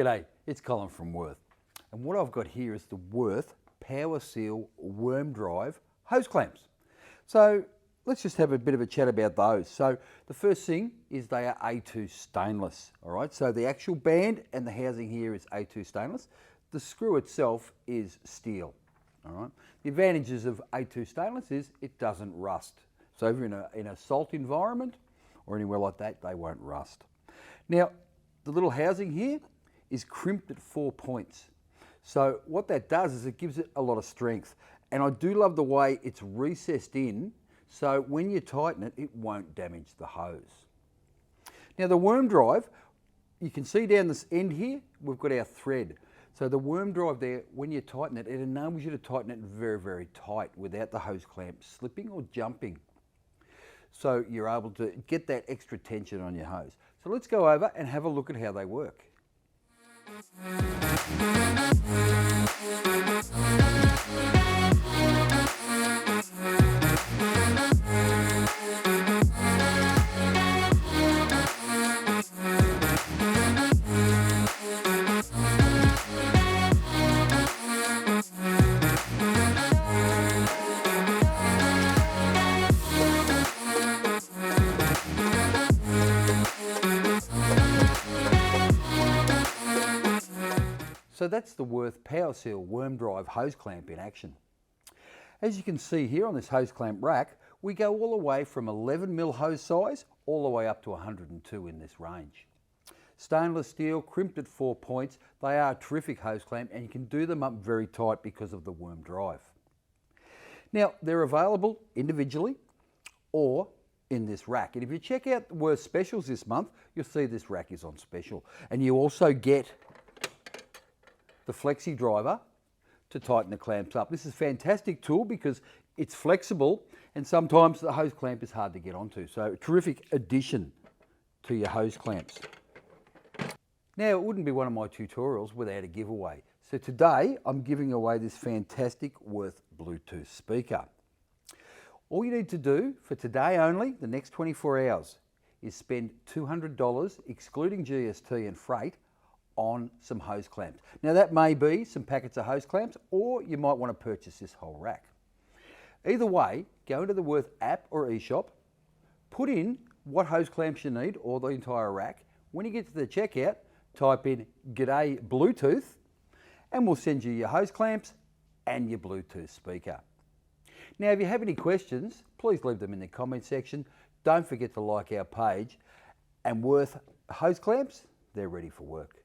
G'day, it's Colin from Wurth. And what I've got here is the Wurth Power Seal Worm Drive hose clamps. So let's just have a bit of a chat about those. So the first thing is they are A2 stainless, all right? So the actual band and the housing here is A2 stainless. The screw itself is steel, all right? The advantages of A2 stainless is it doesn't rust. So if you're in a salt environment or anywhere like that, they won't rust. Now, the little housing here is crimped at 4 points. So what that does is it gives it a lot of strength. And I do love the way it's recessed in, so when you tighten it, it won't damage the hose. Now the worm drive, you can see down this end here, we've got our thread. So the worm drive there, when you tighten it, it enables you to tighten it very, very tight without the hose clamp slipping or jumping. So you're able to get that extra tension on your hose. So let's go over and have a look at how they work. So that's the Wurth Power Seal Worm Drive hose clamp in action. As you can see here on this hose clamp rack, we go all the way from 11mm hose size all the way up to 102 in this range. Stainless steel, crimped at 4 points, they are a terrific hose clamp and you can do them up very tight because of the worm drive. Now they're available individually or in this rack. And if you check out the Wurth specials this month, you'll see this rack is on special. And you also get the flexi driver to tighten the clamps up. This is a fantastic tool because it's flexible and sometimes the hose clamp is hard to get onto. So a terrific addition to your hose clamps. Now it wouldn't be one of my tutorials without a giveaway. So today I'm giving away this fantastic Wurth Bluetooth speaker. All you need to do for today only, the next 24 hours, is spend $200 excluding GST and freight on some hose clamps. Now that may be some packets of hose clamps or you might want to purchase this whole rack. Either way, go into the Wurth app or eShop, put in what hose clamps you need or the entire rack. When you get to the checkout, type in "G'day Bluetooth" and we'll send you your hose clamps and your Bluetooth speaker. Now if you have any questions, please leave them in the comment section. Don't forget to like our page, and Wurth hose clamps, they're ready for work.